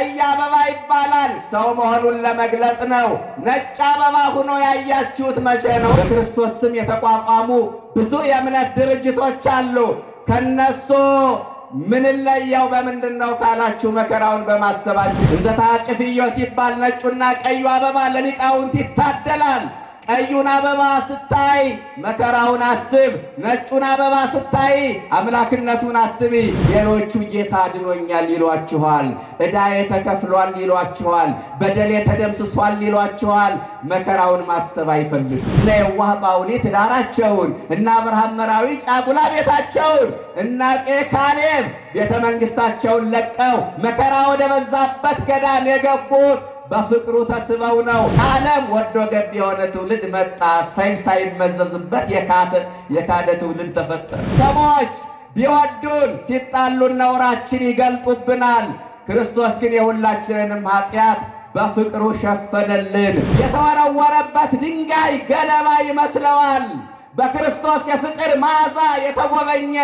ቀይ አበባ ይባላል። ሰው መሆኑን ለመግለጥ ነው። ነጭ አበባ ሆኖ ያያችሁት መቼ ነው? በክርስቶስ ስም የተቋቋሙ ብዙ የእምነት ድርጅቶች አሉ። ከነሱ ምንለየው በምንድነው ካላችሁ መከራውን በማሰባችሁ። እንዘታቅፍዮ ሲባል ነጩና ቀዩ አበባ ለሊቃውንት ይታደላል። ቀዩን አበባ ስታይ መከራውን አስብ፣ ነጩን አበባ ስታይ አምላክነቱን አስቢ። ሌሎቹ ጌታ አድኖኛል ይሏችኋል፣ ዕዳዬ ተከፍሏል ይሏችኋል፣ በደሌ ተደምስሷል ይሏችኋል። መከራውን ማሰብ አይፈልጉም። እነ የዋህ ጳውሊ ትዳራቸውን፣ እነ አብርሃም መራዊ ጫጉላ ቤታቸውን፣ እነ አፄ ካሌብ ቤተ መንግሥታቸውን ለቀው መከራ ወደ በዛበት ገዳም የገቡት በፍቅሩ ተስበው ነው። ዓለም ወዶ ገብ የሆነ ትውልድ መጣ። ሰይፍ ሳይመዘዝበት የካደ ትውልድ ተፈጠረ። ሰዎች ቢወዱን ሲጣሉን ነውራችን ይገልጡብናል። ክርስቶስ ግን የሁላችንንም ኃጢአት በፍቅሩ ሸፈነልን። የተወረወረበት ድንጋይ ገለባ ይመስለዋል። በክርስቶስ የፍቅር መዓዛ የተጎበኘ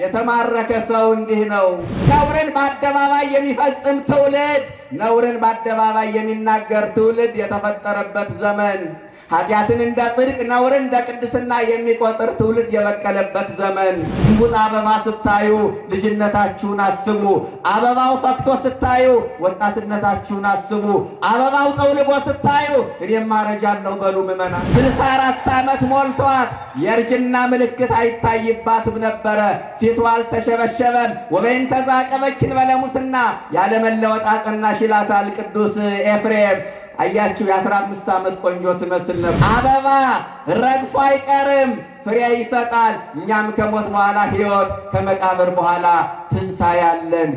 የተማረከ ሰው እንዲህ ነው። ነውርን በአደባባይ የሚፈጽም ትውልድ፣ ነውርን በአደባባይ የሚናገር ትውልድ የተፈጠረበት ዘመን፣ ኃጢአትን እንደ ጽድቅ ነውርን እንደ ቅድስና የሚቆጥር ትውልድ የበቀለበት ዘመን። እንቡጥ አበባ ስታዩ ልጅነታችሁን አስቡ። አበባው ፈክቶ ስታዩ ወጣትነታችሁን አስቡ። አበባው ጠውልጎ ስታዩ እኔም አረጃለሁ በሉ ምእመናን። 64 ዓመት ሞልቷት የእርጅና ምልክት አይታይባትም ነበረ። ፊቷ አልተሸበሸበም። ወበይን ተዛቀበችን በለሙስና ያለመለወጥ አጸናሽ ይላታል ቅዱስ ኤፍሬም። አያችሁ የ15 ዓመት ቆንጆ ትመስል ነበር። አበባ ረግፎ አይቀርም፣ ፍሬ ይሰጣል። እኛም ከሞት በኋላ ሕይወት፣ ከመቃብር በኋላ ትንሣኤ አለን።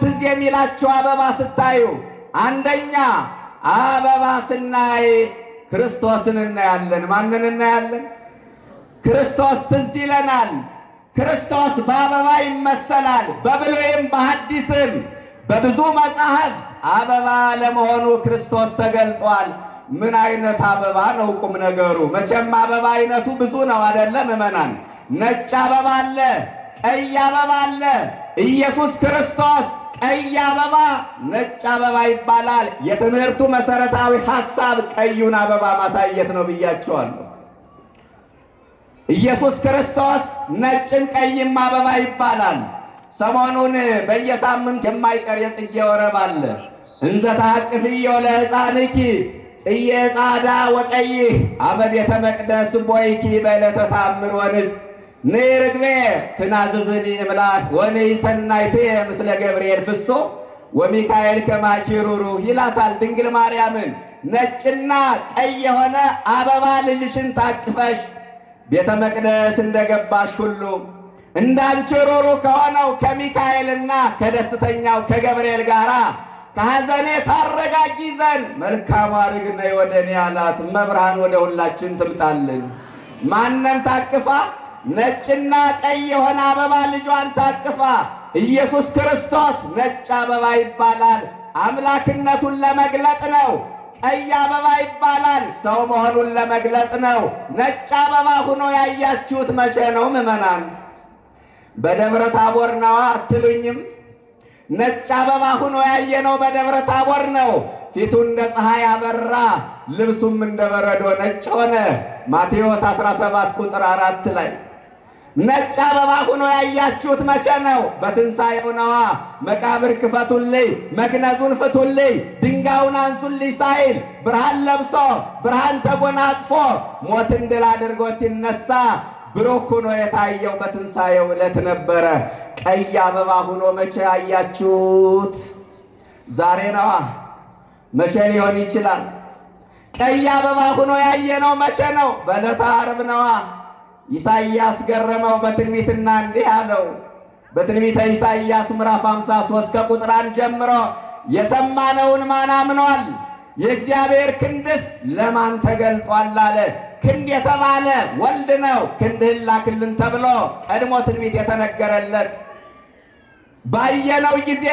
ትዝ የሚላችሁ አበባ ስታዩ? አንደኛ አበባ ስናይ ክርስቶስን እናያለን። ማንን እናያለን? ክርስቶስ ትዝ ይለናል። ክርስቶስ በአበባ ይመሰላል። በብሉይም በሐዲስም በብዙ መጻሕፍት አበባ ለመሆኑ ክርስቶስ ተገልጧል። ምን አይነት አበባ ነው? ቁም ነገሩ መቼም አበባ አይነቱ ብዙ ነው አይደለም ምእመናን? ነጭ አበባ አለ፣ ቀይ አበባ አለ። ኢየሱስ ክርስቶስ ቀይ አበባ ነጭ አበባ ይባላል። የትምህርቱ መሰረታዊ ሐሳብ ቀዩን አበባ ማሳየት ነው ብያቸዋለሁ። ኢየሱስ ክርስቶስ ነጭም ቀይም አበባ ይባላል። ሰሞኑን በየሳምንት የማይቀር የጽጌ ወረብ አለ። እንዘ ተሐቅፍዮ ለሕፃንኪ ጽጌ ጻዕዳ ወቀይሕ አበ ቤተ መቅደስ ቦይኪ በዕለተ ተአምር ወንጽ ነይ ርግቤ ትናዘዝኒ እምላክ ወነይ ሰናይትየ ምስለ ገብርኤል ፍሶ ወሚካኤል ከማኪሩሩ ይላታል ድንግል ማርያምን። ነጭና ቀይ የሆነ አበባ ልጅሽን ታቅፈሽ ቤተ መቅደስ እንደገባሽ ሁሉ እንዳንቺ ሩሩ ከሆነው ከሚካኤልና ከደስተኛው ከገብርኤል ጋራ ከሐዘኔ ታረጋጊ ዘንድ መልካም አድርግ ነይ ወደ እኔ አላት። መብርሃን ወደ ሁላችን ትምጣልን። ማንን ታቅፋ? ነጭና ቀይ የሆነ አበባ ልጇን ታቅፋ። ኢየሱስ ክርስቶስ ነጭ አበባ ይባላል። አምላክነቱን ለመግለጥ ነው። ቀይ አበባ ይባላል። ሰው መሆኑን ለመግለጥ ነው። ነጭ አበባ ሆኖ ያያችሁት መቼ ነው ምእመናን? በደብረ ታቦር ነዋ አትሉኝም? ነጭ አበባ ሆኖ ያየነው በደብረ ታቦር ነው። ፊቱ እንደ ፀሐይ አበራ፣ ልብሱም እንደ በረዶ ነጭ ሆነ። ማቴዎስ 17 ቁጥር 4 ላይ ነጭ አበባ ሆኖ ያያችሁት መቼ ነው? በትንሣኤው ነዋ። መቃብር ክፈቱልኝ፣ መግነዙን ፍቱልኝ፣ ድንጋዩን አንሱልኝ ሳይል ብርሃን ለብሶ ብርሃን ተጎናጽፎ ሞትን ድል አድርጎ ሲነሳ ብሩክ ሆኖ የታየው በትንሣኤው ዕለት ነበረ። ቀይ አበባ ሆኖ መቼ ያያችሁት? ዛሬ ነዋ። መቼ ሊሆን ይችላል? ቀይ አበባ ሆኖ ያየነው መቼ ነው? በዕለተ ዓርብ ነዋ። ኢሳይያስ ገረመው በትንቢትና እንዲህ አለው። በትንቢተ ኢሳይያስ ምዕራፍ 53 ከቁጥር 1 ጀምሮ የሰማነውን ማን አምኗል? የእግዚአብሔር ክንድስ ለማን ተገልጧል አለ። ክንድ የተባለ ወልድ ነው። ክንድህን ላክልን ተብሎ ቀድሞ ትንቢት የተነገረለት ባየነው ጊዜ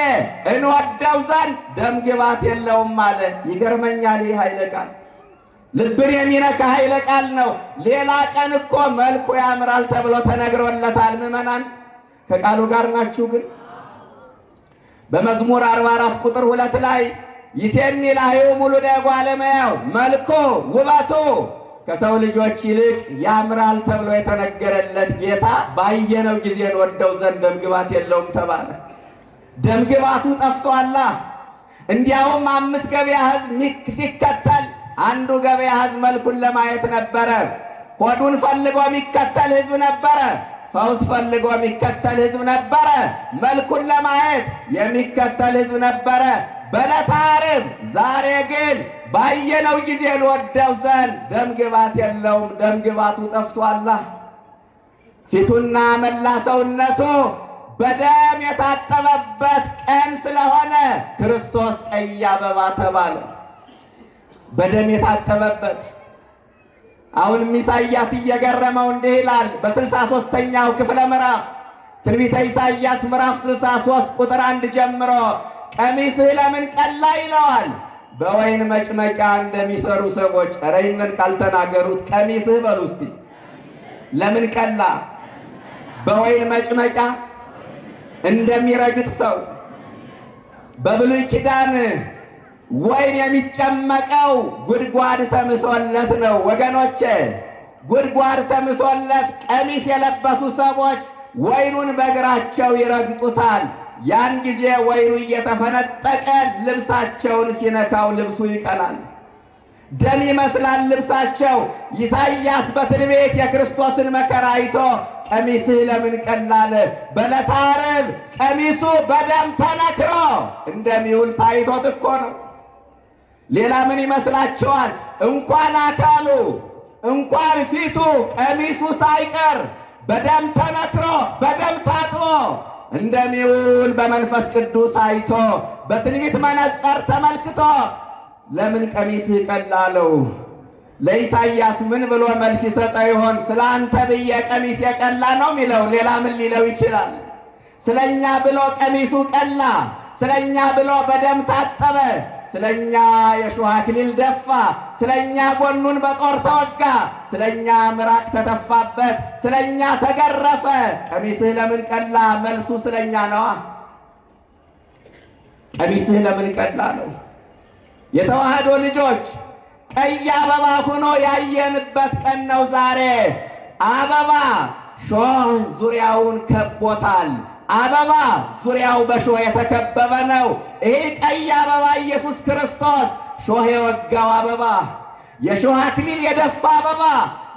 እንወደው ዘንድ ደም ግባት የለውም አለ። ይገርመኛል። ይህ ኃይለ ቃል ልብን የሚነካ ኃይለ ቃል ነው። ሌላ ቀን እኮ መልኩ ያምራል ተብሎ ተነግሮለታል። ምዕመናን ከቃሉ ጋር ናችሁ? ግን በመዝሙር 44 ቁጥር 2 ላይ ይሴኒ ላህዩ ሙሉደ እጓለ እመሕያው መልኩ ውበቱ ከሰው ልጆች ይልቅ ያምራል ተብሎ የተነገረለት ጌታ ባየነው ጊዜ እንወደው ዘንድ ደምግባት የለውም ተባለ። ደምግባቱ ጠፍቷላ። እንዲያውም 5 ገበያ ሕዝብ ሲከተል አንዱ ገበያ ሕዝብ መልኩን ለማየት ነበረ። ሆዱን ፈልጎ የሚከተል ሕዝብ ነበረ። ፈውስ ፈልጎ የሚከተል ሕዝብ ነበረ። መልኩን ለማየት የሚከተል ሕዝብ ነበረ በዕለተ ዓርብ። ዛሬ ግን ባየነው ጊዜ እንወደው ዘንድ ደምግባት የለውም። ደምግባቱ ጠፍቷላ። ፊቱና መላ ሰውነቱ በደም የታጠበበት ቀን ስለሆነ ክርስቶስ ቀይ አበባ ተባለ። በደም የታጠበበት። አሁንም ኢሳይያስ እየገረመው እንዲህ ይላል በ63ኛው ክፍለ ምዕራፍ ትንቢተ ኢሳይያስ ምዕራፍ 63 ቁጥር 1 ጀምሮ ቀሚስህ ለምን ቀላ ይለዋል። በወይን መጭመቂያ እንደሚሰሩ ሰዎች። ኧረ ይህንን ቃል ተናገሩት። ቀሚስህ በሉ እስቲ ለምን ቀላ? በወይን መጭመቂያ እንደሚረግጥ ሰው። በብሉይ ኪዳን ወይን የሚጨመቀው ጉድጓድ ተምሶለት ነው ወገኖቼ። ጉድጓድ ተምሶለት ቀሚስ የለበሱ ሰዎች ወይኑን በእግራቸው ይረግጡታል። ያን ጊዜ ወይኑ እየተፈነጠቀ ልብሳቸውን ሲነካው ልብሱ ይቀላል። ደም ይመስላል ልብሳቸው። ኢሳይያስ በትንቢት የክርስቶስን መከራ አይቶ ቀሚስህ ለምን ቀላለ? በዕለተ ዓርብ ቀሚሱ በደም ተነክሮ እንደሚውል ታይቶት እኮ ነው። ሌላ ምን ይመስላችኋል? እንኳን አካሉ እንኳን ፊቱ ቀሚሱ ሳይቀር በደም ተነክሮ በደም ታጥቦ እንደሚውል በመንፈስ ቅዱስ አይቶ በትንቢት መነጽር ተመልክቶ ለምን ቀሚስህ ቀላለው? ለኢሳይያስ ምን ብሎ መልስ ይሰጠው ይሆን? ስለ አንተ ብዬ ቀሚስ የቀላ ነው ሚለው። ሌላ ምን ሊለው ይችላል? ስለኛ ብሎ ቀሚሱ ቀላ፣ ስለኛ ብሎ በደም ታጠበ፣ ስለኛ የሾህ አክሊል ደፋ፣ ስለኛ ጎኑን በጦር ተወጋ፣ ስለኛ ምራቅ ተተፋበት፣ ስለኛ ተገረፈ። ቀሚስህ ለምን ቀላ? መልሱ ስለኛ ነዋ። ቀሚስህ ለምን ቀላ ነው። የተዋህዶ ልጆች ቀይ አበባ ሆኖ ያየንበት ቀን ነው ዛሬ። አበባ ሾህ ዙሪያውን ከቦታል። አበባ ዙሪያው በሾህ የተከበበ ነው። ይህ ቀይ አበባ ኢየሱስ ክርስቶስ ሾህ የወጋው አበባ፣ የሾህ አክሊል የደፋ አበባ፣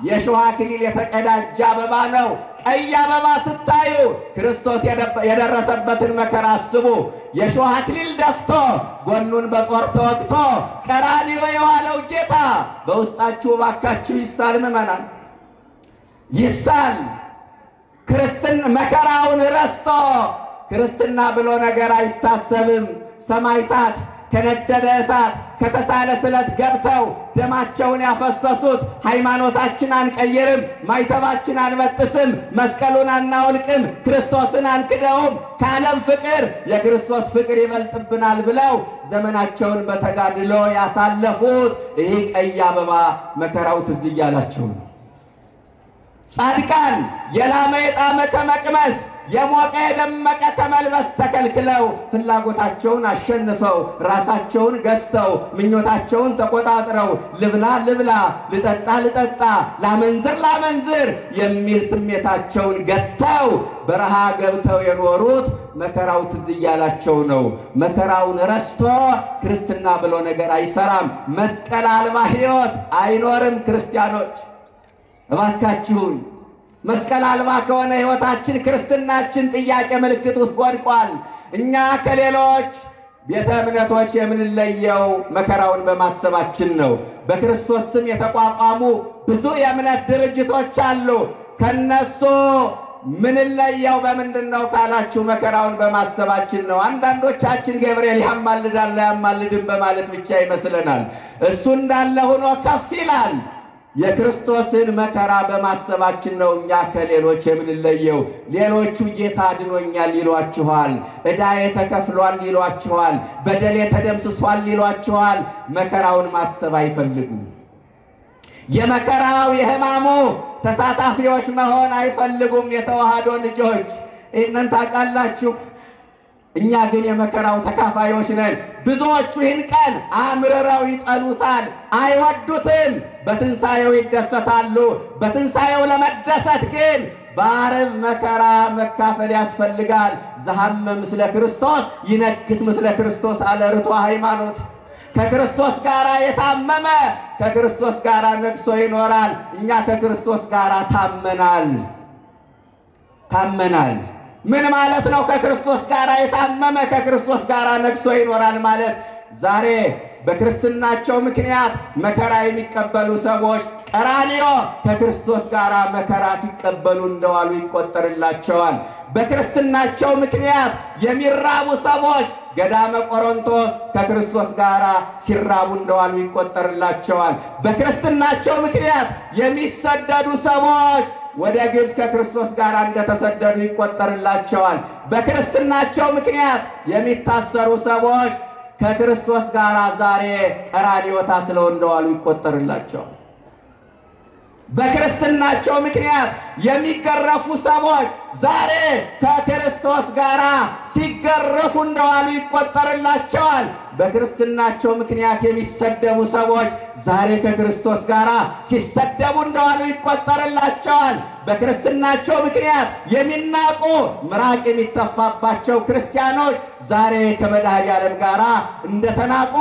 የሾህ አክሊል የተቀዳጀ አበባ ነው። ቀይ አበባ ስታዩ ክርስቶስ የደረሰበትን መከራ አስቡ። የሾህ አክሊል ደፍቶ ጎኑን በጦር ተወግቶ ቀራንዮ የዋለው ጌታ በውስጣችሁ ባካችሁ ይሳል። ምዕመናን ይሳል። መከራውን ረስቶ ክርስትና ብሎ ነገር አይታሰብም። ሰማዕታት ከነደደ እሳት ከተሳለ ስለት ገብተው ደማቸውን ያፈሰሱት ሃይማኖታችን አንቀይርም፣ ማይተባችን አንበጥስም፣ መስቀሉን አናውልቅም፣ ክርስቶስን አንክደውም፣ ከዓለም ፍቅር የክርስቶስ ፍቅር ይበልጥብናል ብለው ዘመናቸውን በተጋድሎ ያሳለፉት ይህ ቀይ አበባ መከራው ትዝ እያላቸው ነው። ጻድቃን የላመ የጣመ ከመቅመስ የሞቀ የደመቀ ከመልበስ ተከልክለው ፍላጎታቸውን አሸንፈው ራሳቸውን ገዝተው ምኞታቸውን ተቆጣጥረው ልብላ ልብላ፣ ልጠጣ ልጠጣ፣ ላመንዝር ላመንዝር የሚል ስሜታቸውን ገተው በረሃ ገብተው የኖሩት መከራው ትዝ እያላቸው ነው። መከራውን ረስቶ ክርስትና ብሎ ነገር አይሰራም። መስቀል አልባ ሕይወት አይኖርም። ክርስቲያኖች እባካችሁን መስቀል አልባ ከሆነ ሕይወታችን ክርስትናችን ጥያቄ ምልክት ውስጥ ወድቋል። እኛ ከሌሎች ቤተ እምነቶች የምንለየው መከራውን በማሰባችን ነው። በክርስቶስ ስም የተቋቋሙ ብዙ የእምነት ድርጅቶች አሉ። ከነሱ ምን ለያው በምንድነው ካላችሁ መከራውን በማሰባችን ነው። አንዳንዶቻችን ገብርኤል ያማልዳል ያማልድም በማለት ብቻ ይመስለናል። እሱ እንዳለ ሆኖ ከፍ ይላል። የክርስቶስን መከራ በማሰባችን ነው እኛ ከሌሎች የምንለየው። ሌሎቹ ጌታ አድኖኛል ይሏችኋል፣ ዕዳዬ ተከፍሏል ይሏችኋል፣ በደሌ ተደምስሷል ይሏችኋል። መከራውን ማሰብ አይፈልጉም። የመከራው የሕማሙ ተሳታፊዎች መሆን አይፈልጉም። የተዋህዶ ልጆች ይህንን ታውቃላችሁ። እኛ ግን የመከራው ተካፋዮች ነን። ብዙዎቹ ይህን ቀን አምርረው ይጠሉታል፣ አይወዱትም። በትንሣኤው ይደሰታሉ። በትንሣኤው ለመደሰት ግን በዓርብ መከራ መካፈል ያስፈልጋል። ዘሐመ ምስለ ክርስቶስ ይነግስ ምስለ ክርስቶስ አለ ርቱዐ ሃይማኖት። ከክርስቶስ ጋር የታመመ ከክርስቶስ ጋር ነግሶ ይኖራል። እኛ ከክርስቶስ ጋር ታመናል። ምን ማለት ነው? ከክርስቶስ ጋር የታመመ ከክርስቶስ ጋር ነግሶ ይኖራል ማለት ዛሬ በክርስትናቸው ምክንያት መከራ የሚቀበሉ ሰዎች ቀራንዮ ከክርስቶስ ጋር መከራ ሲቀበሉ እንደዋሉ ይቆጠርላቸዋል። በክርስትናቸው ምክንያት የሚራቡ ሰዎች ገዳመ ቆሮንቶስ ከክርስቶስ ጋር ሲራቡ እንደዋሉ ይቆጠርላቸዋል። በክርስትናቸው ምክንያት የሚሰደዱ ሰዎች ወደ ግብፅ ከክርስቶስ ጋር እንደተሰደዱ ይቆጠርላቸዋል። በክርስትናቸው ምክንያት የሚታሰሩ ሰዎች ከክርስቶስ ጋር ዛሬ ቀራንዮ ታስረው እንደዋሉ ይቆጠርላቸዋል። በክርስትናቸው ምክንያት የሚገረፉ ሰዎች ዛሬ ከክርስቶስ ጋር ሲገረፉ እንደዋሉ ይቆጠርላቸዋል። በክርስትናቸው ምክንያት የሚሰደቡ ሰዎች ዛሬ ከክርስቶስ ጋር ሲሰደቡ እንደዋሉ ይቆጠርላቸዋል። በክርስትናቸው ምክንያት የሚናቁ ምራቅ የሚተፋባቸው ክርስቲያኖች ዛሬ ከመድኃኔዓለም ጋር እንደተናቁ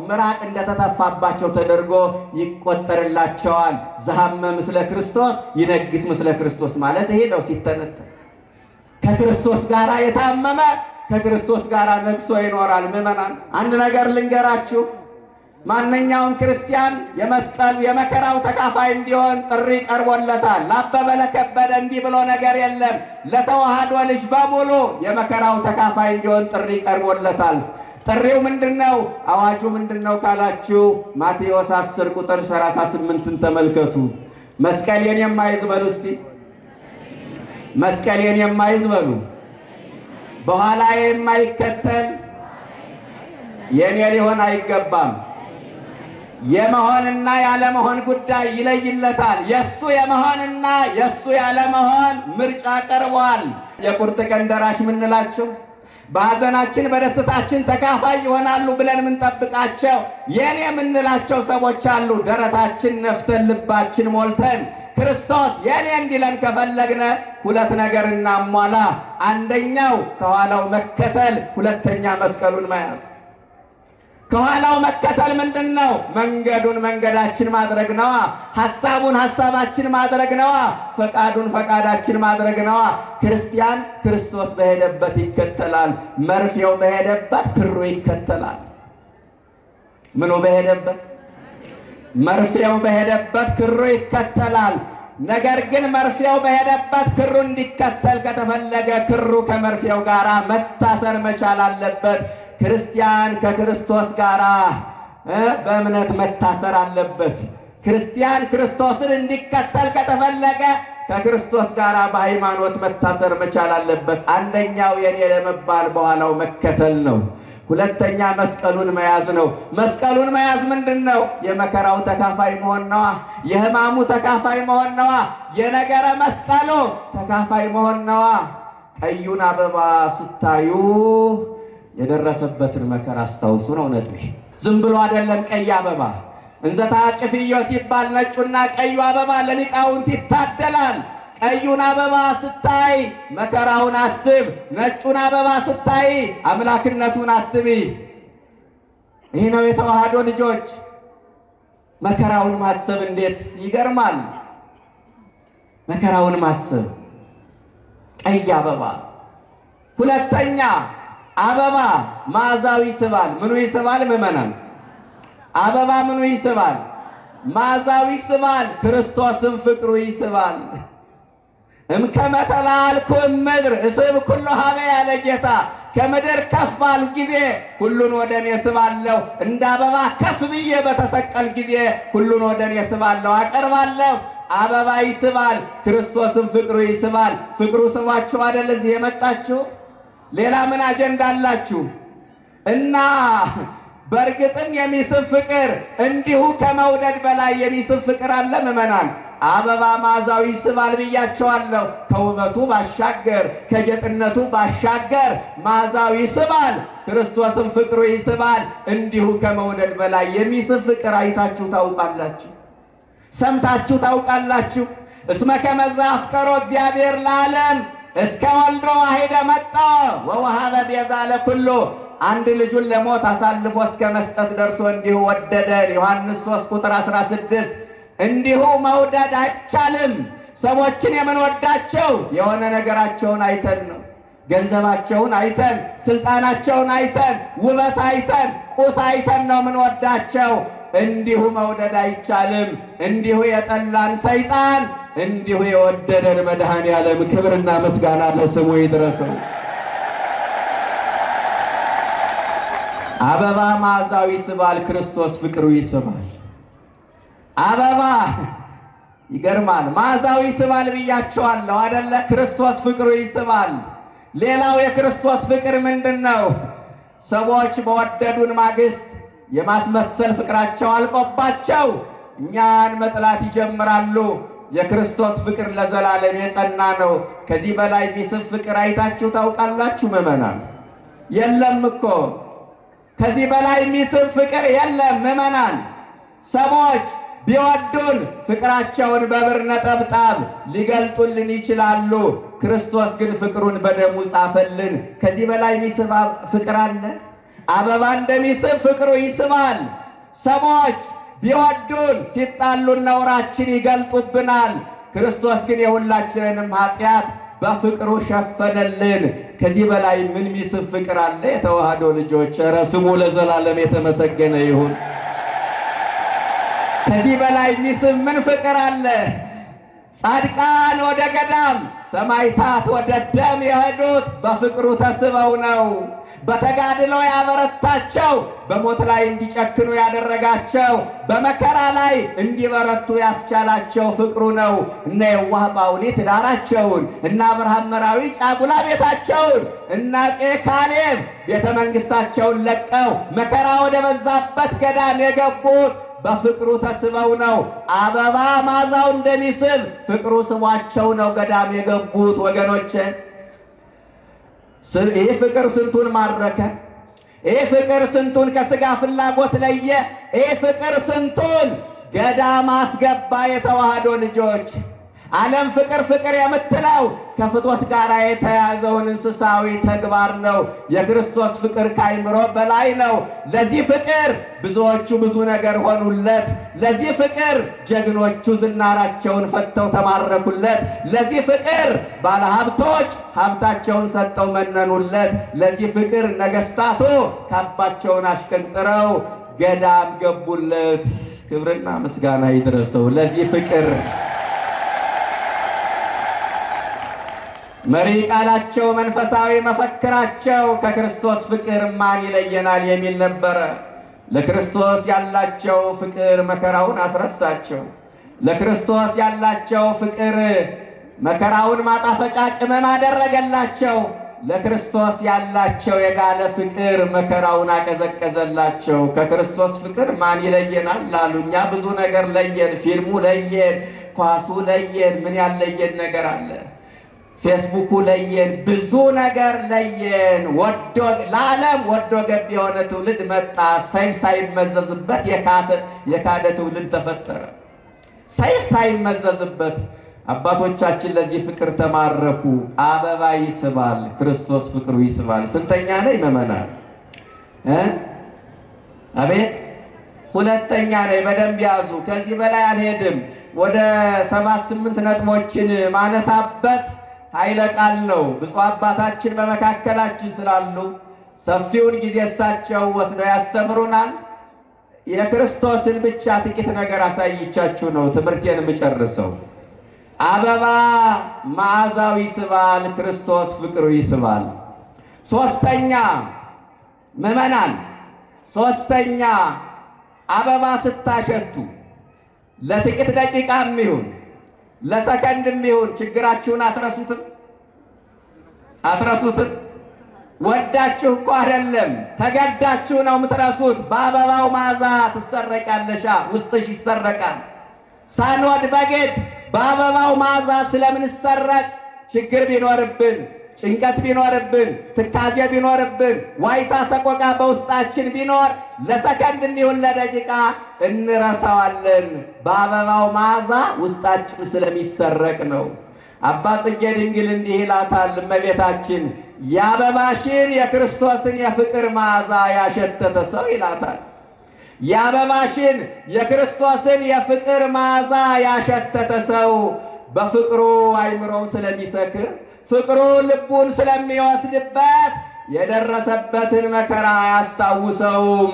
ምራቅ እንደተተፋባቸው ተደርጎ ይቆጠርላቸዋል። ዘሐመ ምስለ ክርስቶስ ይነግስ ምስለ ክርስቶስ ማለት ይሄ ነው። ሲተነተን ከክርስቶስ ጋር የታመመ ከክርስቶስ ጋር ነግሶ ይኖራል። ምዕመናን አንድ ነገር ልንገራችሁ። ማንኛውም ክርስቲያን የመስቀሉ የመከራው ተካፋይ እንዲሆን ጥሪ ቀርቦለታል። ለአበበ ለከበደ እንዲህ ብሎ ነገር የለም። ለተዋህዶ ልጅ በሙሉ የመከራው ተካፋይ እንዲሆን ጥሪ ቀርቦለታል። ጥሪው ምንድነው? አዋጁ ምንድነው ካላችሁ ማቴዎስ 10 ቁጥር 38ን ተመልከቱ። መስቀሌን የማይዝ በሉ እስቲ፣ መስቀሌን የማይዝ በሉ፣ በኋላ የማይከተል የኔ ሊሆን አይገባም። የመሆንና ያለመሆን ጉዳይ ይለይለታል። የሱ የመሆንና የሱ ያለመሆን ምርጫ ቀርቧል። የቁርጥ ቀን ደራሽ ምንላቸው በሐዘናችን በደስታችን ተካፋይ ይሆናሉ ብለን ምንጠብቃቸው የኔ ምንላቸው ሰዎች አሉ። ደረታችን ነፍተን ልባችን ሞልተን ክርስቶስ የኔ እንዲለን ከፈለግነ ሁለት ነገር እናሟላ። አንደኛው ከኋላው መከተል፣ ሁለተኛ መስቀሉን መያዝ። ከኋላው መከተል ምንድነው? መንገዱን መንገዳችን ማድረግ ነዋ። ሐሳቡን ሐሳባችን ማድረግ ነዋ። ፈቃዱን ፈቃዳችን ማድረግ ነዋ። ክርስቲያን ክርስቶስ በሄደበት ይከተላል። መርፌው በሄደበት ክሩ ይከተላል። ምኑ በሄደበት? መርፌው በሄደበት ክሩ ይከተላል። ነገር ግን መርፌው በሄደበት ክሩ እንዲከተል ከተፈለገ ክሩ ከመርፌው ጋር መታሰር መቻል አለበት። ክርስቲያን ከክርስቶስ ጋር በእምነት መታሰር አለበት። ክርስቲያን ክርስቶስን እንዲከተል ከተፈለገ ከክርስቶስ ጋር በሃይማኖት መታሰር መቻል አለበት። አንደኛው የኔ ለመባል በኋላው መከተል ነው። ሁለተኛ መስቀሉን መያዝ ነው። መስቀሉን መያዝ ምንድነው? የመከራው ተካፋይ መሆን ነዋ። የሕማሙ ተካፋይ መሆን ነዋ። የነገረ መስቀሉ ተካፋይ መሆን ነዋ። ቀዩን አበባ ስታዩ የደረሰበትን መከራ አስታውሱ ነው ነጥቤ። ዝም ብሎ አይደለም ቀይ አበባ። እንዘ ተአቅፍዮ ሲባል ነጩና ቀዩ አበባ ለሊቃውንት ይታደላል። ቀዩን አበባ ስታይ መከራውን አስብ፣ ነጩን አበባ ስታይ አምላክነቱን አስቢ። ይህ ነው የተዋህዶ ልጆች። መከራውን ማሰብ እንዴት ይገርማል! መከራውን ማሰብ። ቀይ አበባ። ሁለተኛ አበባ መዓዛው ይስባል። ምኑ ይስባል? ምዕመናን አበባ ምኑ ይስባል? መዓዛው ይስባል። ክርስቶስን ፍቅሩ ይስባል። እምከመ ተላልኩም ምድር እስብ ኩሎ ሀበ ያለ ጌታ ከምድር ከፍ ባልሁ ጊዜ ሁሉን ወደ እኔ ስባለሁ። እንደ አበባ ከፍ ብዬ በተሰቀል ጊዜ ሁሉን ወደ እኔ ስባለሁ አቀርባለሁ። አበባ ይስባል፣ ክርስቶስም ፍቅሩ ይስባል። ፍቅሩ ስባችሁ አይደል እዚህ የመጣችሁት? ሌላ ምን አጀንዳ አላችሁ? እና በእርግጥም የሚስብ ፍቅር እንዲሁ ከመውደድ በላይ የሚስብ ፍቅር አለ ምእመናን? አበባ መዓዛው ይስባል ብያቸዋለሁ። ከውበቱ ባሻገር ከጌጥነቱ ባሻገር መዓዛው ይስባል፣ ክርስቶስም ፍቅሩ ይስባል። እንዲሁ ከመውደድ በላይ የሚስብ ፍቅር አይታችሁ ታውቃላችሁ? ሰምታችሁ ታውቃላችሁ? እስመ ከመ አፍቀሮ እግዚአብሔር ለዓለም እስከ ወልዶ ዋሕደ መጣ ወወሀበ ቤዛ ለኩሉ። አንድ ልጁን ለሞት አሳልፎ እስከ መስጠት ደርሶ እንዲሁ ወደደን። ዮሐንስ 3 ቁጥር 16። እንዲሁ መውደድ አይቻልም። ሰዎችን የምንወዳቸው የሆነ ነገራቸውን አይተን ነው። ገንዘባቸውን አይተን፣ ስልጣናቸውን አይተን፣ ውበት አይተን፣ ቁስ አይተን ነው የምንወዳቸው። እንዲሁ መውደድ አይቻልም። እንዲሁ የጠላን ሰይጣን እንዲሁ የወደደን መድኃኔዓለም ክብርና ምስጋና ለስሙ ይድረሰው። አበባ መዓዛው ይስባል፣ ክርስቶስ ፍቅሩ ይስባል። አበባ ይገርማል፣ መዓዛው ይስባል ብያቸዋለሁ አይደለ? ክርስቶስ ፍቅሩ ይስባል። ሌላው የክርስቶስ ፍቅር ምንድን ነው? ሰዎች በወደዱን ማግስት የማስመሰል ፍቅራቸው አልቆባቸው እኛን መጥላት ይጀምራሉ። የክርስቶስ ፍቅር ለዘላለም የጸና ነው። ከዚህ በላይ የሚስብ ፍቅር አይታችሁ ታውቃላችሁ ምእመናን? የለም እኮ ከዚህ በላይ የሚስብ ፍቅር የለም ምእመናን። ሰዎች ቢወዱን ፍቅራቸውን በብር ነጠብጣብ ሊገልጡልን ይችላሉ። ክርስቶስ ግን ፍቅሩን በደሙ ጻፈልን። ከዚህ በላይ የሚስብ ፍቅር አለ? አበባ እንደሚስብ ፍቅሩ ይስባል። ሰዎች ቢወዱን ሲጣሉን ነውራችን ይገልጡብናል። ክርስቶስ ግን የሁላችንንም ኃጢአት በፍቅሩ ሸፈነልን። ከዚህ በላይ ምን ሚስብ ፍቅር አለ? የተዋህዶ ልጆች ኧረ ስሙ ለዘላለም የተመሰገነ ይሁን። ከዚህ በላይ ሚስብ ምን ፍቅር አለ? ጻድቃን ወደ ገዳም፣ ሰማዕታት ወደ ደም የሄዱት በፍቅሩ ተስበው ነው። በተጋድሎ ያበረታቸው፣ በሞት ላይ እንዲጨክኑ ያደረጋቸው፣ በመከራ ላይ እንዲበረቱ ያስቻላቸው ፍቅሩ ነው። እነ የዋህ ጳውሊ ትዳራቸውን፣ እነ አብርሃም መራዊ ጫጉላ ቤታቸውን፣ እነ አፄ ካሌብ ቤተ መንግሥታቸውን ለቀው መከራ ወደ በዛበት ገዳም የገቡት በፍቅሩ ተስበው ነው። አበባ መዓዛው እንደሚስብ ፍቅሩ ስቧቸው ነው ገዳም የገቡት ወገኖቼ። ይህ ፍቅር ስንቱን ማረከ! ይህ ፍቅር ስንቱን ከሥጋ ፍላጎት ለየ! ይህ ፍቅር ስንቱን ገዳም አስገባ! የተዋህዶ ልጆች ዓለም ፍቅር ፍቅር የምትለው ከፍቶት ጋር የተያዘውን እንስሳዊ ተግባር ነው። የክርስቶስ ፍቅር ከአይምሮ በላይ ነው። ለዚህ ፍቅር ብዙዎቹ ብዙ ነገር ሆኑለት። ለዚህ ፍቅር ጀግኖቹ ዝናራቸውን ፈተው ተማረኩለት። ለዚህ ፍቅር ባለሀብቶች ሀብታቸውን ሰጠው መነኑለት። ለዚህ ፍቅር ነገሥታቱ ካባቸውን አሽቀንጥረው ገዳም ገቡለት። ክብርና ምስጋና ይድረሰው ለዚህ ፍቅር። መሪ ቃላቸው መንፈሳዊ መፈክራቸው ከክርስቶስ ፍቅር ማን ይለየናል የሚል ነበረ። ለክርስቶስ ያላቸው ፍቅር መከራውን አስረሳቸው። ለክርስቶስ ያላቸው ፍቅር መከራውን ማጣፈጫ ቅመም አደረገላቸው። ለክርስቶስ ያላቸው የጋለ ፍቅር መከራውን አቀዘቀዘላቸው። ከክርስቶስ ፍቅር ማን ይለየናል ላሉ እኛ ብዙ ነገር ለየን። ፊልሙ ለየን፣ ኳሱ ለየን። ምን ያለየን ነገር አለ? ፌስቡኩ ለየን፣ ብዙ ነገር ለየን። ለዓለም ወዶ ገብ የሆነ ትውልድ መጣ። ሰይፍ ሳይመዘዝበት የካደ ትውልድ ተፈጠረ። ሰይፍ ሳይመዘዝበት አባቶቻችን ለዚህ ፍቅር ተማረኩ። አበባ ይስባል፣ ክርስቶስ ፍቅሩ ይስባል። ስንተኛ ነኝ ምእመናን? አቤት ሁለተኛ ነኝ። በደንብ ያዙ። ከዚህ በላይ አልሄድም። ወደ 7-8 ነጥቦችን ማነሳበት ኃይለ ቃል ነው። ብፁዕ አባታችን በመካከላችን ስላሉ ሰፊውን ጊዜ እሳቸው ወስደው ያስተምሩናል። የክርስቶስን ብቻ ጥቂት ነገር አሳይቻችሁ ነው ትምህርቴን የምጨርሰው። አበባ መዓዛው ይስባል፣ ክርስቶስ ፍቅሩ ይስባል። ሶስተኛ ምዕመናን፣ ሶስተኛ አበባ ስታሸቱ ለጥቂት ደቂቃም ይሁን ለሰከንድም ይሁን ችግራችሁን አትረሱትም። ወዳችሁ እኮ አይደለም ተገዳችሁ ነው የምትረሱት። በአበባው መዓዛ ትሰረቃለሻ፣ ውስጥሽ ይሰረቃል። ሳንወድ በግድ በአበባው መዓዛ ስለምንሰረቅ ችግር ቢኖርብን፣ ጭንቀት ቢኖርብን፣ ትካዜ ቢኖርብን፣ ዋይታ ሰቆቃ በውስጣችን ቢኖር ለሰከንድ ይሁን ለደቂቃ እንረሳዋለን። በአበባው መዓዛ ውስጣችን ስለሚሰረቅ ነው። አባ ጽጌ ድንግል እንዲህ ይላታል እመቤታችን፣ የአበባሽን የክርስቶስን የፍቅር መዓዛ ያሸተተ ሰው ይላታል። የአበባሽን የክርስቶስን የፍቅር መዓዛ ያሸተተ ሰው በፍቅሩ አይምሮው ስለሚሰክር፣ ፍቅሩ ልቡን ስለሚወስድበት የደረሰበትን መከራ አያስታውሰውም።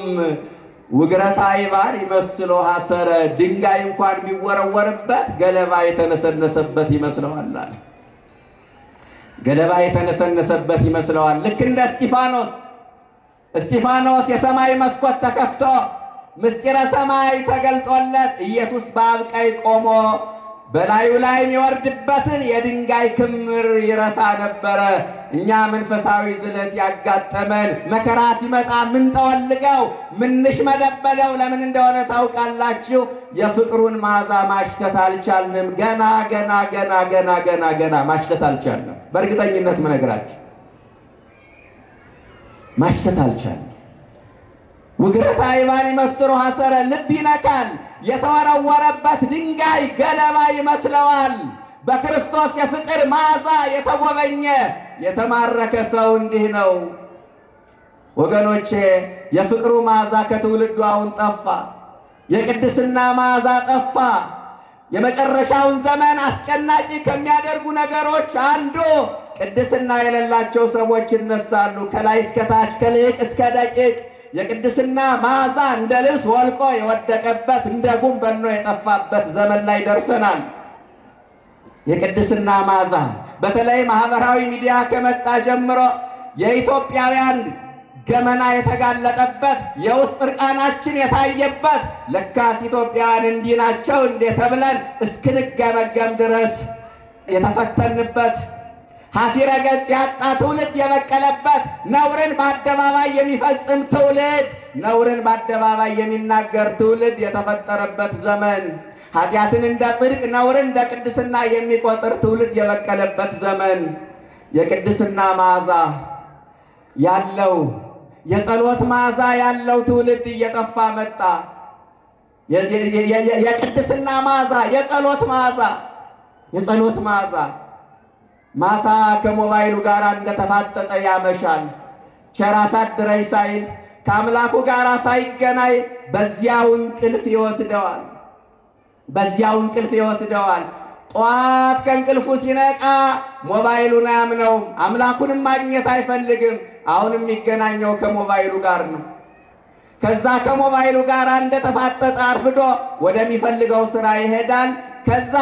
ውግረታ ይባል ይመስሎ ሐሰረ፣ ድንጋይ እንኳን ቢወረወርበት ገለባ የተነሰነሰበት ይመስለዋል። ገለባ የተነሰነሰበት ይመስለዋል። ልክ እንደ እስጢፋኖስ የሰማይ መስኮት ተከፍቶ ምስጢረ ሰማይ ተገልጦለት ኢየሱስ በአብ ቀኝ ቆሞ በላዩ ላይ የሚወርድበትን የድንጋይ ክምር ይረሳ ነበረ። እኛ መንፈሳዊ ዝለት ያጋጠመን መከራ ሲመጣ ምን ጠወልገው ምንሽ መደበደው ለምን እንደሆነ ታውቃላችሁ? የፍቅሩን መዓዛ ማሽተት አልቻልንም። ገና ማሽተት አልቻልንም። በእርግጠኝነት ምነግራችሁ ማሽተት አልቻልንም። ውግረታ ይባን ይመስሎ ሐሰረ፣ ልብ ይነካል። የተወረወረበት ድንጋይ ገለባ ይመስለዋል። በክርስቶስ የፍቅር መዓዛ የተጎበኘ የተማረከ ሰው እንዲህ ነው ወገኖቼ። የፍቅሩ መዓዛ ከትውልዱ አሁን ጠፋ። የቅድስና መዓዛ ጠፋ። የመጨረሻውን ዘመን አስጨናቂ ከሚያደርጉ ነገሮች አንዱ ቅድስና የሌላቸው ሰዎች ይነሳሉ። ከላይ እስከ ታች ከልቅ እስከ ደቂቅ የቅድስና መዓዛ እንደ ልብስ ወልቆ የወደቀበት እንደ ጉም በኖ የጠፋበት ዘመን ላይ ደርሰናል። የቅድስና መዓዛ በተለይ ማህበራዊ ሚዲያ ከመጣ ጀምሮ የኢትዮጵያውያን ገመና የተጋለጠበት፣ የውስጥ እርቃናችን የታየበት፣ ለካስ ኢትዮጵያውያን እንዲህ ናቸው እንዴ ተብለን እስክንገመገም ድረስ የተፈተንበት፣ ሀፊረ ገጽ ያጣ ትውልድ የበቀለበት፣ ነውርን በአደባባይ የሚፈጽም ትውልድ፣ ነውርን በአደባባይ የሚናገር ትውልድ የተፈጠረበት ዘመን፣ ኃጢአትን እንደ ጽድቅ ነውርን እንደ ቅድስና የሚቆጥር ትውልድ የበቀለበት ዘመን። የቅድስና መዓዛ ያለው የጸሎት መዓዛ ያለው ትውልድ እየጠፋ መጣ። የቅድስና መዓዛ፣ የጸሎት መዓዛ ማታ ከሞባይሉ ጋር እንደተፋጠጠ ያመሻል። ቸር አሳድረኝ ሳይል ከአምላኩ ጋር ሳይገናኝ በዚያው እንቅልፍ ይወስደዋል። ጠዋት ከእንቅልፉ ሲነቃ ሞባይሉን አያምነውም። አምላኩንም ማግኘት አይፈልግም። አሁንም የሚገናኘው ከሞባይሉ ጋር ነው። ከዛ ከሞባይሉ ጋር እንደተፋጠጠ አርፍዶ ወደሚፈልገው ስራ ይሄዳል። ከዛ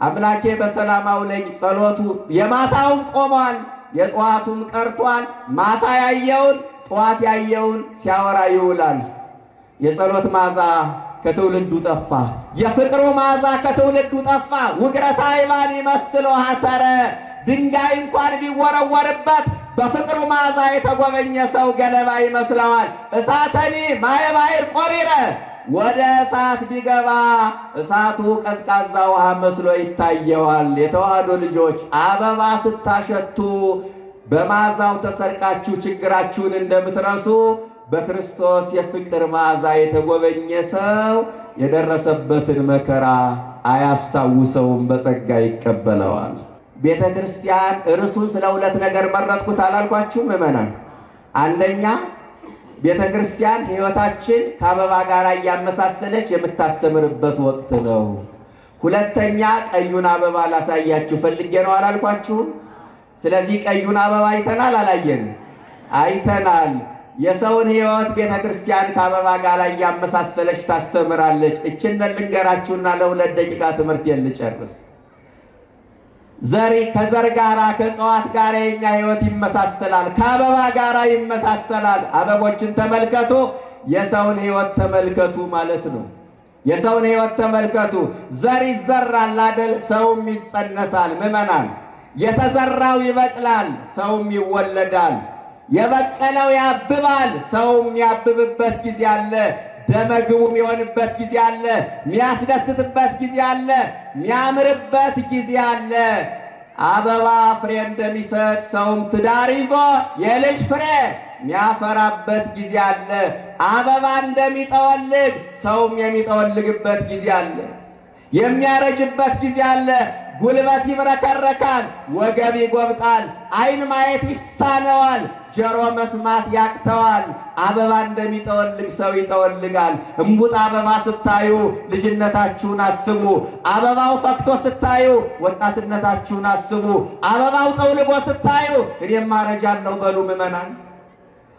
አምላኬ በሰላም አውለኝ ጸሎቱ የማታውም ቆሟል፣ የጠዋቱም ቀርቷል። ማታ ያየውን ጠዋት ያየውን ሲያወራ ይውላል። የጸሎት መዓዛ ከትውልዱ ጠፋ። የፍቅሩ መዓዛ ከትውልዱ ጠፋ። ውግረታ ይባን ይመስሎ ሐሰረ፣ ድንጋይ እንኳን ቢወረወርበት በፍቅሩ መዓዛ የተጎበኘ ሰው ገለባ ይመስለዋል። እሳተኒ ማየ ባሕር ቆሪረ፣ ወደ እሳት ቢገባ እሳቱ ቀዝቃዛ ውሃ መስሎ ይታየዋል። የተዋህዶ ልጆች አበባ ስታሸቱ በመዓዛው ተሰርቃችሁ ችግራችሁን እንደምትረሱ በክርስቶስ የፍቅር መዓዛ የተጎበኘ ሰው የደረሰበትን መከራ አያስታውሰውም፣ በጸጋ ይቀበለዋል። ቤተ ክርስቲያን እርሱን ስለ ሁለት ነገር መረጥኩት አላልኳችሁም ምእመናን? አንደኛ ቤተ ክርስቲያን ሕይወታችን ከአበባ ጋር እያመሳሰለች የምታስተምርበት ወቅት ነው። ሁለተኛ ቀዩን አበባ ላሳያችሁ ፈልጌ ነው አላልኳችሁም? ስለዚህ ቀዩን አበባ አይተናል አላየንም? አይተናል። የሰውን ሕይወት ቤተ ክርስቲያን ከአበባ ጋር እያመሳሰለች ታስተምራለች። እችን ልንገራችሁና ለሁለት ደቂቃ ትምህርት ልጨርስ። ዘሪ ከዘር ጋራ ከእጽዋት ጋር የኛ ሕይወት ይመሳሰላል፣ ከአበባ ጋራ ይመሳሰላል። አበቦችን ተመልከቱ፣ የሰውን ሕይወት ተመልከቱ ማለት ነው። የሰውን ሕይወት ተመልከቱ። ዘር ይዘራል አይደል? ሰውም ይጸነሳል። ምዕመናን፣ የተዘራው ይበቅላል፣ ሰውም ይወለዳል። የበቀለው ያብባል፣ ሰውም ያብብበት ጊዜ አለ። ደመግቡ የሚሆንበት ጊዜ አለ። የሚያስደስትበት ጊዜ አለ። የሚያምርበት ጊዜ አለ። አበባ ፍሬ እንደሚሰጥ ሰውም ትዳር ይዞ የልጅ ፍሬ የሚያፈራበት ጊዜ አለ። አበባ እንደሚጠወልግ ሰውም የሚጠወልግበት ጊዜ አለ። የሚያረጅበት ጊዜ አለ። ጉልበት ይብረከረካል፣ ወገብ ይጎብጣል፣ ዓይን ማየት ይሳነዋል፣ ጆሮ መስማት ያቅተዋል። አበባ እንደሚጠወልግ ሰው ይጠወልጋል። እምቡጥ አበባ ስታዩ ልጅነታችሁን አስቡ። አበባው ፈክቶ ስታዩ ወጣትነታችሁን አስቡ። አበባው ጠውልጎ ስታዩ እኔም አረጃለሁ በሉ ምዕመናን።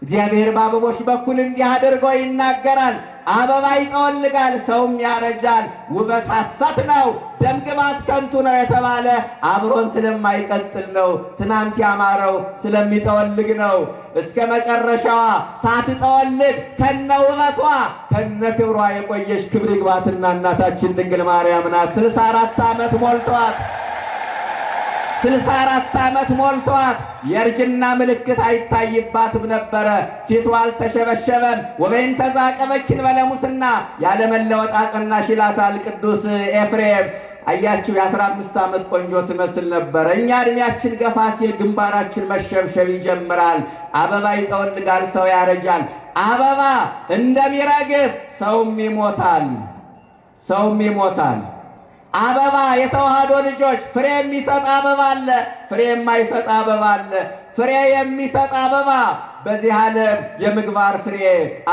እግዚአብሔር በአበቦች በኩል እንዲህ አድርጎ ይናገራል። አበባ ይጠወልጋል፣ ሰውም ያረጃል። ውበት ሐሰት ነው፣ ደምግባት ከንቱ ነው የተባለ አብሮን ስለማይቀጥል ነው። ትናንት ያማረው ስለሚጠወልግ ነው። እስከ መጨረሻዋ ሳትጠወልግ ከነ ውበቷ ከነ ክብሯ የቆየች ክብር ይግባትና እናታችን ድንግል ማርያም ናት። 64 ዓመት ሞልቷት 64 ዓመት ሞልቷት የእርጅና ምልክት አይታይባትም ነበረ። ፊቷ አልተሸበሸበም። ወበይን ተዛቀበችን በለሙስና ያለመለወጥ አጸናሽ ይላታል ቅዱስ ኤፍሬም። አያችሁ፣ የ15 ዓመት ቆንጆ ትመስል ነበረ። እኛ እድሜያችን ገፋ ሲል ግንባራችን መሸብሸብ ይጀምራል። አበባ ይጠወልጋል፣ ሰው ያረጃል። አበባ እንደሚረግፍ ሰውም ይሞታል፣ ሰውም ይሞታል። አበባ የተዋህዶ ልጆች ፍሬ የሚሰጥ አበባ አለ፣ ፍሬ የማይሰጥ አበባ አለ። ፍሬ የሚሰጥ አበባ በዚህ ዓለም የምግባር ፍሬ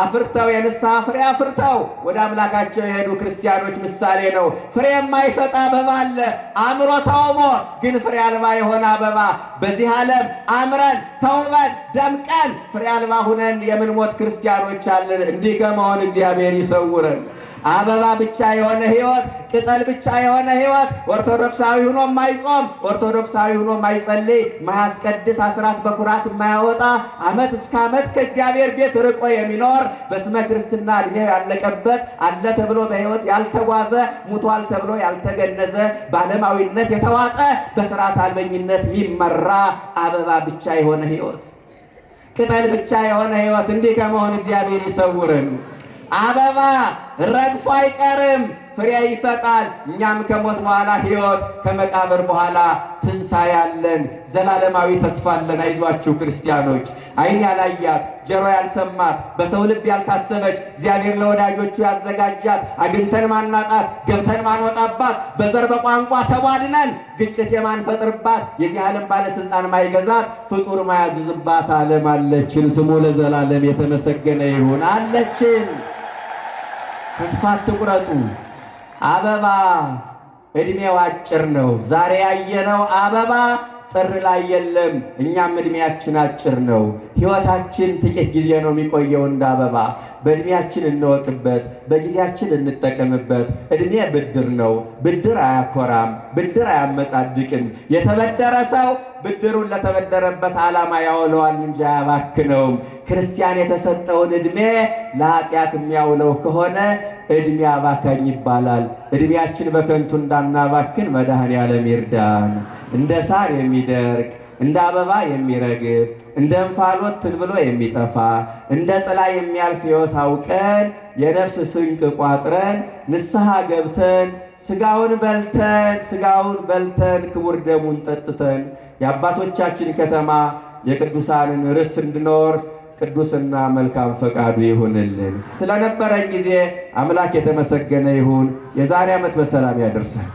አፍርተው የንስሐ ፍሬ አፍርተው ወደ አምላካቸው የሄዱ ክርስቲያኖች ምሳሌ ነው። ፍሬ የማይሰጥ አበባ አለ፣ አእምሮ ተውቦ ግን ፍሬ አልባ የሆነ አበባ። በዚህ ዓለም አምረን ተውበን ደምቀን ፍሬ አልባ ሁነን የምንሞት ክርስቲያኖች አለን። እንዲህ ከመሆን እግዚአብሔር ይሰውረን። አበባ ብቻ የሆነ ሕይወት፣ ቅጠል ብቻ የሆነ ሕይወት፣ ኦርቶዶክሳዊ ሆኖ የማይጾም፣ ኦርቶዶክሳዊ ሆኖ የማይጸልይ፣ ማያስቀድስ፣ አስራት በኩራት የማያወጣ፣ ዓመት እስከ ዓመት ከእግዚአብሔር ቤት ርቆ የሚኖር፣ በስመ ክርስትና ዕድሜው ያለቀበት፣ አለ ተብሎ በሕይወት ያልተጓዘ፣ ሙቷል ተብሎ ያልተገነዘ፣ በዓለማዊነት የተዋጠ፣ በሥርዓት አልበኝነት የሚመራ አበባ ብቻ የሆነ ሕይወት፣ ቅጠል ብቻ የሆነ ሕይወት። እንዲህ ከመሆን እግዚአብሔር ይሰውርን። አበባ ረግፎ አይቀርም፣ ፍሬ ይሰጣል። እኛም ከሞት በኋላ ሕይወት፣ ከመቃብር በኋላ ትንሣኤ አለን። ዘላለማዊ ተስፋ አለን። አይዟችሁ ክርስቲያኖች። ዓይን ያላያት ጆሮ ያልሰማት በሰው ልብ ያልታሰበች እግዚአብሔር ለወዳጆቹ ያዘጋጃት አግኝተን ማናጣት ገብተን ማንወጣባት በዘር በቋንቋ ተቧድነን ግጭት የማንፈጥርባት የዚህ ዓለም ባለስልጣን ማይገዛት ፍጡር ማያዝዝባት ዓለም አለችን። ስሙ ለዘላለም የተመሰገነ ይሁን። አለችን። ተስፋ አትቁረጡ። አበባ ዕድሜው አጭር ነው። ዛሬ ያየነው አበባ ጥር ላይ የለም። እኛም ዕድሜያችን አጭር ነው። ሕይወታችን ጥቂት ጊዜ ነው የሚቆየው። እንደ አበባ በዕድሜያችን እንወቅበት፣ በጊዜያችን እንጠቀምበት። ዕድሜ ብድር ነው። ብድር አያኮራም፣ ብድር አያመጻድቅም። የተበደረ ሰው ብድሩን ለተበደረበት ዓላማ ያውለዋል እንጂ አያባክነውም። ክርስቲያን የተሰጠውን ዕድሜ ለኃጢአት የሚያውለው ከሆነ ዕድሜ አባካኝ ይባላል። ዕድሜያችን በከንቱ እንዳናባክን መድኃኔዓለም ይርዳን። እንደ ሳር የሚደርቅ እንደ አበባ የሚረግፍ እንደ እንፋሎት ትን ብሎ የሚጠፋ እንደ ጥላ የሚያልፍ ሕይወት አውቀን የነፍስ ስንቅ ቋጥረን ንስሐ ገብተን ስጋውን በልተን ክቡር ደሙን ጠጥተን የአባቶቻችን ከተማ የቅዱሳንን ርስት እንድንወርስ ቅዱስና መልካም ፈቃዱ ይሁንልን። ስለነበረን ጊዜ አምላክ የተመሰገነ ይሁን። የዛሬ ዓመት በሰላም ያደርሰን።